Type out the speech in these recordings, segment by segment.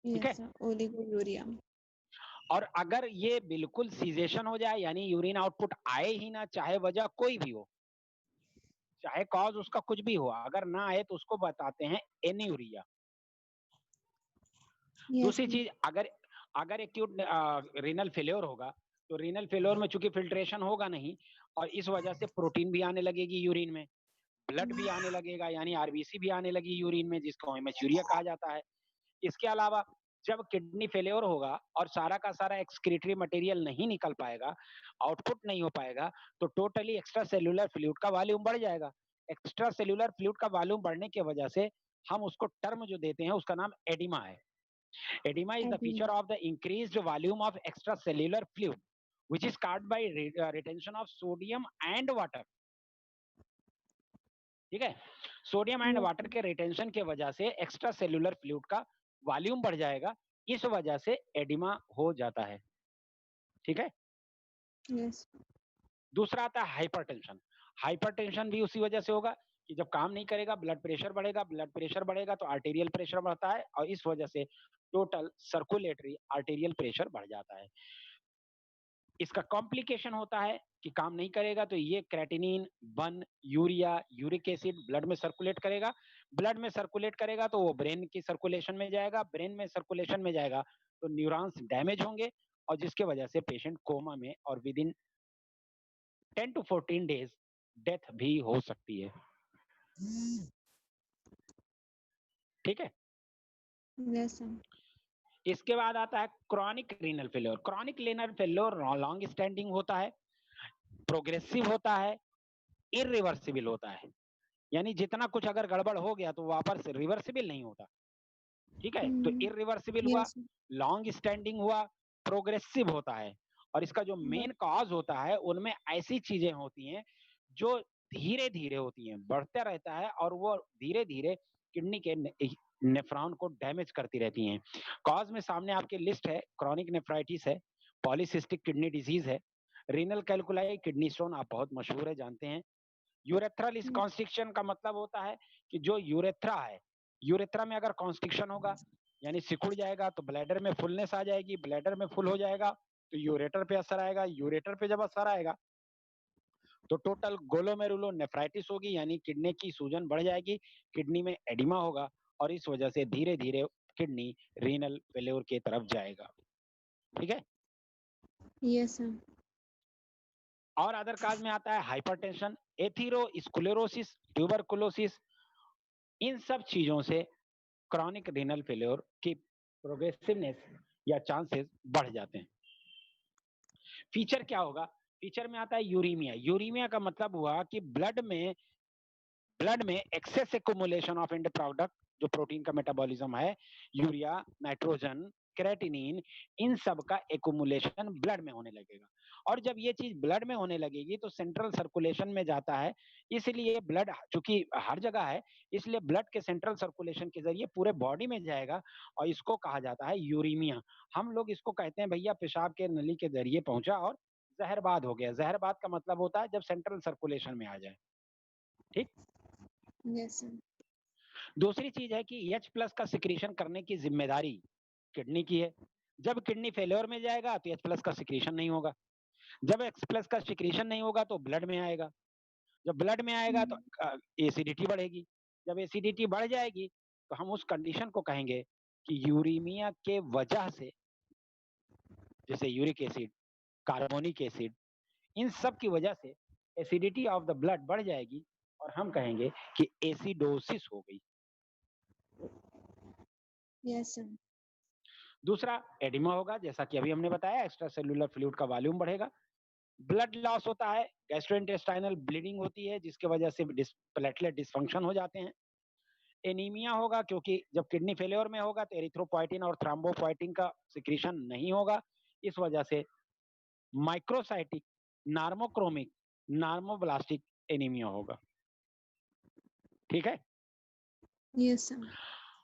ठीक है। Yes sir, oliguria. और अगर ये बिल्कुल सीजेशन हो जाए, यानी यूरिन आउटपुट आए ही ना, चाहे वजह कोई भी हो, चाहे कॉज उसका कुछ भी हो, अगर ना आए तो उसको बताते हैं एन्यूरिया। यस दूसरी सर। चीज, अगर अगर एक्यूट रीनल फेल्योर होगा, तो रीनल फेल्योर में चूंकि फिल्ट्रेशन होगा नहीं, और इस वजह से प्रोटीन भी आने लगेगी यूरिन में, ब्लड भी आने लगेगा, यानी आरबीसी भी आने लगी यूरिन में, जिसको हेमेचूरिया कहा जाता है। इसके अलावा जब किडनी फेलियर होगा और सारा का सारा एक्सक्रीटरी मटेरियल नहीं निकल पाएगा, आउटपुट नहीं हो पाएगा, तो टोटली एक्स्ट्रा सेल्यूलर फ्लूइड का वॉल्यूम बढ़ जाएगा। एक्स्ट्रा सेल्यूलर फ्लूइड का वॉल्यूम बढ़ने की वजह से हम उसको टर्म जो देते हैं उसका नाम एडिमा है। Oedema is the feature of the increased volume of extra cellular fluid which is caused by retention of sodium and water। ठीक है, सोडियम एंड यस वाटर के रिटेंशन के वजह से एक्स्ट्रा सेल्यूलर फ्लूइड का वॉल्यूम बढ़ जाएगा, इस वजह से एडिमा हो जाता है। ठीक है। यस। दूसरा आता है हाइपरटेंशन। हाइपरटेंशन भी उसी वजह से होगा कि जब काम नहीं करेगा ब्लड प्रेशर बढ़ेगा, ब्लड प्रेशर बढ़ेगा तो आर्टेरियल प्रेशर बढ़ता है, और इस वजह से टोटल सर्कुलेटरी आर्टेरियल प्रेशर बढ़ जाता है। इसका कॉम्प्लिकेशन होता है कि काम नहीं करेगा तो ये creatinine one urea uric acid blood में सर्कुलेट करेगा, ब्लड में सर्कुलेट करेगा तो वो ब्रेन की सर्कुलेशन में जाएगा, ब्रेन में सर्कुलेशन में जाएगा तो न्यूरॉन्स डैमेज होंगे, और जिसके वजह से पेशेंट कोमा में और with in 10 to 14 days death भी हो सकती है। ठीक है। Yes sir. इसके बाद आता है chronic renal failure. Chronic renal failure long standing होता है, प्रोग्रेसिव होता है, इरिवर्सिबल होता है, यानी जितना कुछ अगर गड़बड़ हो गया तो वापस रिवर्सिबल नहीं होता। ठीक है, तो इरिवर्सिबल हुआ, यस सर। लॉन्ग स्टैंडिंग हुआ, प्रोग्रेसिव होता है, और इसका जो मेन कॉज होता है उनमें ऐसी चीजें होती हैं जो धीरे धीरे होती हैं, बढ़ता रहता है, और वो धीरे धीरे किडनी के नेफ्रॉन को डैमेज करती रहती हैं। कॉज में सामने आपके लिस्ट है, क्रॉनिक नेफ्राइटिस है, पॉलीसिस्टिक किडनी डिजीज है, रीनल कैलकुलाई, किडनी स्टोन आप बहुत मशहूर है, जानते हैं। यूरेथ्रल कॉन्स्ट्रिक्शन का मतलब होता है कि जो यूरेथ्रा है, यूरेथ्रा में अगर कॉन्स्ट्रिक्शन होगा यानी सिकुड़ जाएगा तो ब्लैडर में फुलनेस आ जाएगी, ब्लैडर में फुल हो जाएगा तो यूरेटर पे असर आएगा, यूरेटर पे जब असर आएगा तो टोटल गोलोमेरुलो नेफ्राइटिस होगी, यानी किडनी की सूजन बढ़ जाएगी, किडनी में एडिमा होगा, और इस वजह से धीरे धीरे किडनी रीनल फेल्योर की तरफ जाएगा। ठीक है। Yes sir. और अदर काज में आता है हाइपरटेंशन, एथेरोस्क्लेरोसिस, ट्यूबरकुलोसिस, इन सब चीजों से क्रॉनिक रीनल फेल्योर की प्रोग्रेसिवनेस या चांसेस बढ़ जाते हैं। फीचर क्या होगा? फीचर में आता है यूरीमिया। यूरीमिया का मतलब हुआ कि ब्लड में excess accumulation of end product, जो प्रोटीन का मेटाबॉलिज्म है, यूरिया, नाइट्रोजन, क्रेटिनिन, इन सब का एक्युमुलेशन ब्लड में होने लगेगा, और जब ये चीज ब्लड में होने लगेगी तो सेंट्रल सर्कुलेशन में जाता है। इसलिए ब्लड चूंकि हर जगह है, इसलिए ब्लड के सेंट्रल सर्कुलेशन के जरिए पूरे बॉडी में जाएगा, और इसको कहा जाता है यूरीमिया। हम लोग इसको कहते हैं भैया पेशाब के नली के जरिए पहुंचा और जहरबाद हो गया। जहरबाद का मतलब होता है जब सेंट्रल सर्कुलेशन में आ जाए। ठीक। Yes sir. दूसरी चीज है कि एच प्लस का सिक्रीशन करने की जिम्मेदारी किडनी की है। जब किडनी फेल्योर में जाएगा तो एच प्लस का सिक्रीशन नहीं होगा, जब एक्स प्लस का सिक्रीशन नहीं होगा तो ब्लड में आएगा, जब ब्लड में आएगा तो एसिडिटी बढ़ेगी, जब एसिडिटी बढ़ जाएगी तो हम उस कंडीशन को कहेंगे कि यूरीमिया के वजह से, जैसे यूरिक एसिड, कार्बोनिक एसिड, इन सब की वजह से एसिडिटी ऑफ द ब्लड बढ़ जाएगी, और हम कहेंगे कि एसिडोसिस हो गई। Yes sir. दूसरा एडिमा होगा, जैसा कि अभी हमने बताया, एक्स्ट्रा सेल्यूलर फ्लूइड का वॉल्यूम बढ़ेगा, ब्लड लॉस होता है, गैस्ट्रोइंटेस्टाइनल ब्लीडिंग होती है जिसकी वजह से प्लेटलेट डिसफंक्शन हो जाते हैं। एनीमिया होगा क्योंकि जब किडनी फेलियर में होगा तो एरिथ्रोपोइटिन और थ्रोम्बोपोइटिन का सिक्रीशन नहीं होगा, इस वजह से माइक्रोसाइटिक, नार्मोक्रोमिक, नार्मोब्लास्टिक एनीमिया होगा। ठीक है। Yes sir.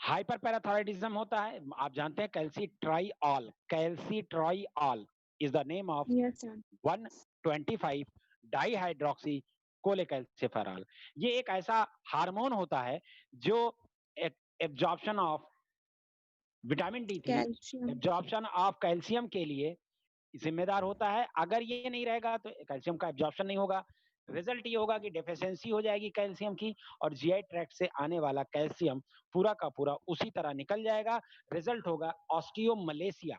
हाइपरपैराथायराइडिज्म होता है, आप जानते हैं calcitriol, calcitriol is the name of yes sir. 125 dihydroxy cholecalciferol. ये एक ऐसा हार्मोन होता है जो absorption of vitamin D3 calcium. Absorption of calcium के लिए जिम्मेदार होता है। अगर ये नहीं रहेगा तो कैल्शियम का एब्जॉर्प्शन नहीं होगा। रिजल्ट ये होगा कि डेफिशिएंसी हो जाएगी कैल्शियम की, और जीआई ट्रैक्ट से आने वाला कैल्शियम पूरा का पूरा उसी तरह निकल जाएगा। रिजल्ट होगा ऑस्टियोमलेशिया।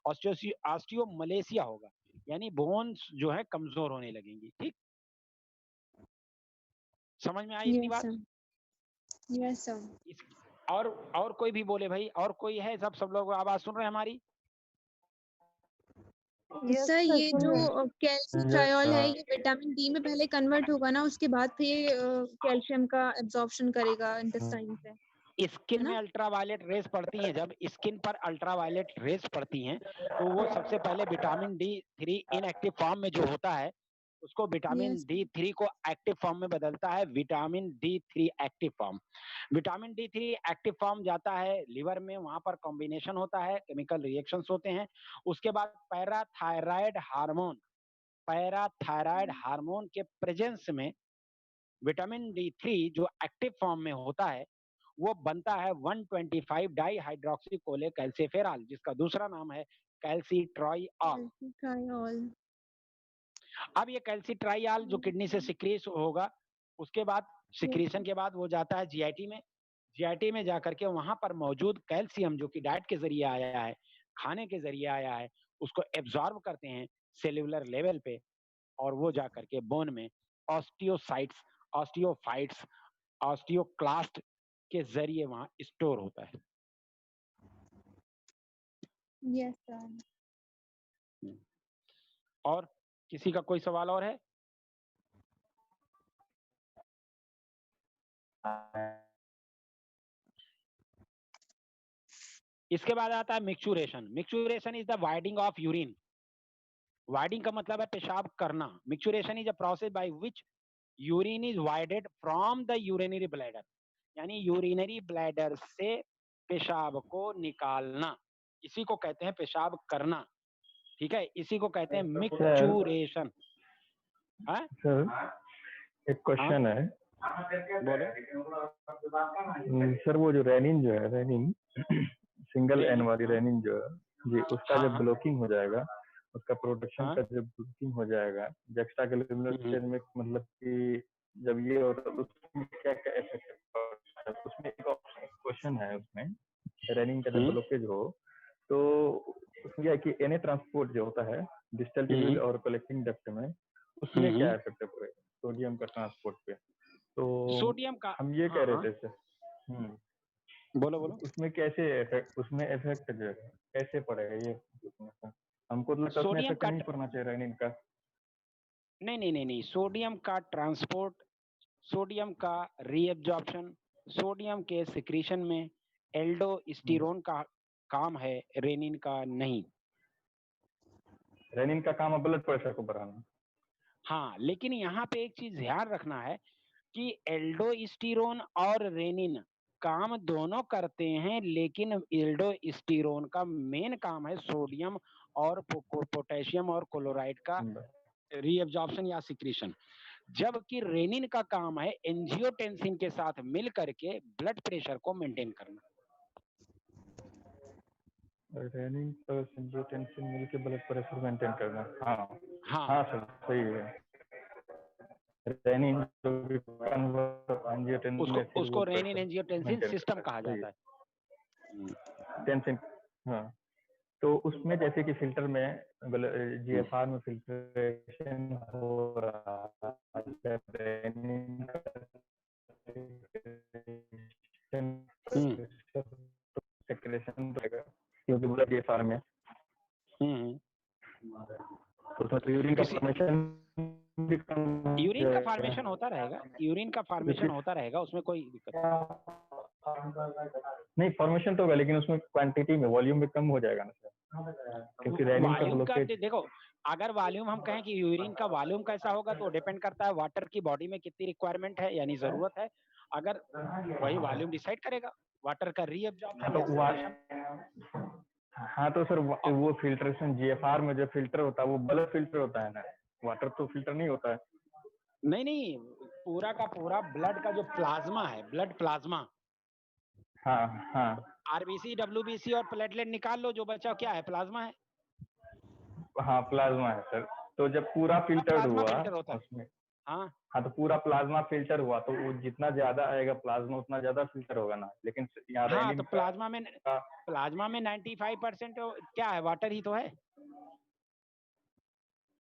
ऑस्टियोमलेशिया होगा, यानी बोन्स जो है कमजोर होने लगेंगी। ठीक, समझ में आई इतनी यस बात? सर। Yes sir. और कोई भी बोले भाई, और कोई है? सब लोग आवाज सुन रहे हैं हमारी? सर ये जो कैल्सिट्रायोल है ये विटामिन डी में पहले कन्वर्ट होगा ना, उसके बाद फिर कैल्शियम का एब्जॉर्प्शन करेगा इंटेस्टाइन से, है स्किन में ना? अल्ट्रावायलेट रेज पड़ती हैं, जब स्किन पर अल्ट्रावायलेट रेज पड़ती हैं तो वो सबसे पहले विटामिन D3 इनएक्टिव फॉर्म में जो होता है उसको विटामिन यस D3 को एक्टिव फॉर्म में बदलता है, vitamin D3 active form. Vitamin D3 active form जाता है लिवर में, वहां पर कॉम्बिनेशन होता है, केमिकल रिएक्शंस होते हैं। उसके बाद पैराथायराइड हार्मोन के प्रेजेंस में विटामिन D3 जो एक्टिव फॉर्म में होता है वो बनता है 125 डाई हाइड्रोक्सी कोले कैल्सिफेरॉल, जिसका दूसरा नाम है कैल्सिट्राइऑल। कैल्सिट्रायोल। अब ये कैल्सिट्राइऑल जो किडनी से सिक्रीट होगा, उसके बाद सिक्रीशन के बाद वो जाता है जीआईटी में। जीआईटी में जाकर के वहां पर मौजूद कैल्शियम जो कि डाइट के जरिए आया है, खाने के जरिए आया है, उसको एब्जॉर्ब करते हैं सेल्यूलर लेवल पे, और वो जाकर के बोन में ऑस्टियोसाइट्स, ऑस्टियोफाइट्स, ऑस्टियोक्लास्ट के जरिए वहां स्टोर होता है। Yes sir. और किसी का कोई सवाल और है? इसके बाद आता है micturition. Micturition is the voiding of urine. Voiding का मतलब है पेशाब करना। Micturition is a process by which urine is voided from the urinary bladder, यानी यूरिनरी ब्लैडर से पेशाब को निकालना, इसी को कहते हैं पेशाब करना। ठीक है, इसी को कहते हैं मिक्सचुरेशन। सर एक क्वेश्चन है। बोलो। सर वो जो रेनिन जो है, रेनिन सिंगल एन वाली रेनिन जो है जी, उसका जब ब्लॉकिंग हो जाएगा, उसका प्रोडक्शन का जब ब्लॉकिंग हो जाएगा एक्स्ट्रा ग्लैंडुलर स्टेज में, मतलब कि जब ये और उसमें क्या क्या इफेक्ट है? उसमें एक क्वेश्चन है, उसमें रेनिन का जब ब्लॉकेज हो तो उसमें क्या कि एनए ट्रांसपोर्ट जो होता है डिस्टल ट्यूब्यूल और कलेक्टिंग डक्ट में, उसमें क्या इफेक्ट है सोडियम का ट्रांसपोर्ट पे? तो सोडियम का हम ये कह रहे थे सर। बोलो बोलो। उसमें कैसे इफेक्ट, उसमें इफेक्ट जो है कैसे पड़ेगा ये? हमको तो लगता है उसमें सोडियम इफेक्ट का नहीं पड़ना चाहिए रेनिन का। नहीं, सोडियम का ट्रांसपोर्ट, सोडियम का रीएब्जॉर्प्शन, सोडियम के सिक्रीशन में एल्डोस्टेरोन का काम है, रेनिन का नहीं। रेनिन का काम है ब्लड प्रेशर को बढ़ाना। हाँ, लेकिन यहाँ पे एक चीज ध्यान रखना है कि एल्डोस्टेरोन और रेनिन काम दोनों करते हैं, लेकिन एल्डोस्टेरोन का मेन काम है सोडियम और पोटेशियम और क्लोराइड का रीअब्जॉर्प्शन या सिक्रीशन, जबकि रेनिन का काम है एंजियोटेंसिन के साथ मिल करके ब्लड प्रेशर को मेंटेन करना। रेनिन प्लस एंजियोटेंसिन मिलकर ब्लड प्रेशर मेंटेन करना। हाँ हाँ हाँ सर, सही है। रेनिन जो भी एंजियोटेंसिन में फिर उसको वो रेनिन एंजियोटेंसिन सिस्टम कहा जाता है। टेंसिन। हाँ, तो उसमें जैसे कि फिल्टर में जीएफआर में फिल्ट्रेशन हो रहा है, रेनिन सेक्रेशन रहेगा क्योंकि ब्लड जीएफआर में, तो उसमें तो यूरिन का फॉर्मेशन भी कम, यूरिन का फॉर्मेशन होता रहेगा, यूरिन का फॉर्मेशन होता रहेगा, उसमें कोई दिक्कत नहीं। फॉर्मेशन तो होगा लेकिन उसमें क्वांटिटी में, वॉल्यूम में कम हो जाएगा ना सर, क्योंकि रेनिन का ब्लॉकेज। देखो, अगर वॉल्यूम हम कहें कि यूरिन का वॉल्यूम कैसा होगा तो डिपेंड करता है वाटर की बॉडी में कितनी रिक्वायरमेंट है, यानी जरूरत है, अगर वही वॉल्यूम डिसाइड करेगा वाटर का रीअब्जॉर्प्शन। हाँ तो सर वो फिल्ट्रेशन जीएफआर में जो फिल्टर होता है वो ब्लड फिल्टर होता है ना, वाटर तो फिल्टर नहीं होता है। नहीं, पूरा का पूरा ब्लड का जो प्लाज्मा है, ब्लड प्लाज्मा, हाँ हाँ आरबीसी, डब्ल्यूबीसी और प्लेटलेट निकाल लो, जो बचा क्या है, प्लाज्मा है। हाँ प्लाज्मा है सर। तो जब पूरा फिल्टर्ड प्लाज्मा हुआ फिल्टर होता है। उसमें, हाँ हाँ तो पूरा प्लाज्मा फिल्टर हुआ तो वो जितना ज्यादा आएगा प्लाज्मा उतना ज्यादा फिल्टर होगा ना, लेकिन यहाँ हाँ, रेनिन तो प्लाज्मा में 95% क्या है, वाटर ही तो है।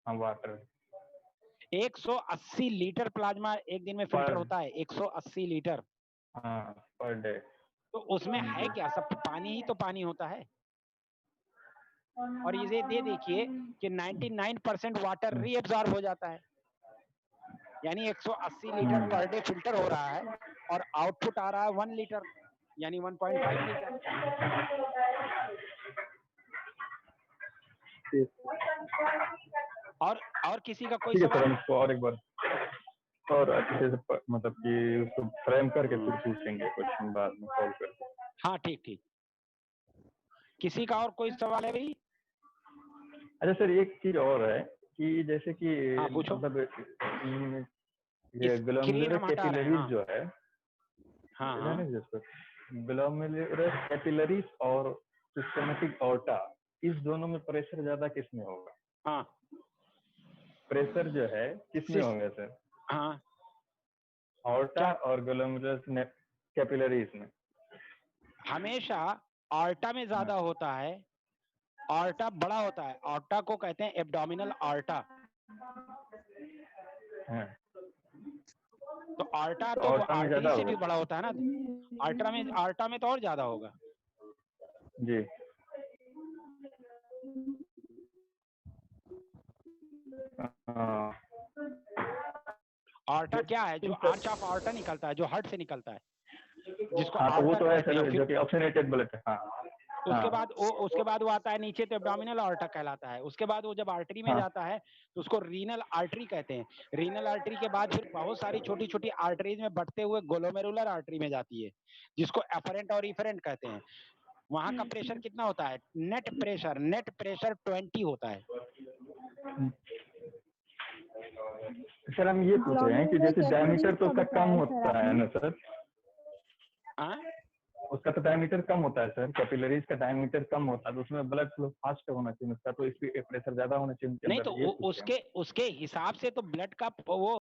हाँ वाटर 180 लीटर प्लाज्मा एक दिन में फिल्टर होता है, 180 लीटर। हाँ पर डे। तो उसमें है क्या, सब पानी ही तो पानी होता है। और ये दे देखिए कि 99% वाटर रीअब्सॉर्ब हो जाता है, यानी 180 लीटर पर डे फिल्टर हो रहा है और आउटपुट आ रहा है 1 लीटर, यानी 1.5 लीटर। और किसी का कोई ठीक है सर, सवाल? हमको और एक बार और अच्छे से मतलब कि उसको फ्रेम करके फिर पूछेंगे क्वेश्चन बाद में कॉल करके। हाँ ठीक ठीक। किसी का और कोई सवाल है भाई? अच्छा सर एक चीज और है कि जैसे कि हाँ पूछो। मतलब ये ग्लोमेरुलर कैपिलरीज जो है, हाँ ग्लोमेरुलर कैपिलरीज और सिस्टमैटिक ऑर्टा, इस दोनों में प्रेशर ज्यादा किसमें होगा? हाँ प्रेशर जो है किसमें होगा सर? हाँ, ऑर्टा और ग्लोमेरुलर कैपिलरीज में? हमेशा ऑर्टा में ज्यादा होता है। ऑर्टा बड़ा होता है, ऑर्टा को कहते हैं एब्डोमिनल ऑर्टा। तो ऑर्टा तो वो आर्टरी से भी बड़ा होता है ना, ऑर्टा में तो और ज्यादा होगा जी। ऑर्टा क्या है, जो आर्च ऑफ ऑर्टा निकलता है, जो हार्ट से निकलता है, जिसको हाँ तो वो ऑर्टा तो है कहते हैं। सर, जो कि ऑक्सीनेटेड ब्लड है। हाँ उसके बाद वो आता है नीचे, तो एब्डोमिनल ऑर्टा कहलाता है। उसके बाद वो जब आर्टरी में जाता है तो उसको रीनल आर्टरी कहते हैं। रीनल आर्टरी के बाद फिर बहुत सारी छोटी छोटी आर्टरीज में बढ़ते हुए ग्लोमेरुलर आर्टरी में जाती है, जिसको एफरेंट और इफरेंट कहते हैं। वहां का प्रेशर कितना होता है? नेट प्रेशर 20 होता है। सर हम ये पूछ रहे हैं कि जैसे डायमीटर तो उसका कम होता है ना सर? उसका तो डायमीटर कम होता है सर, कैपिलरीज का डायमीटर कम होता है, तो उसमें ब्लड फ्लो फास्ट होना चाहिए उसका, तो इसकी प्रेशर ज्यादा होना चाहिए। नहीं तो उसके हिसाब से तो ब्लड का वो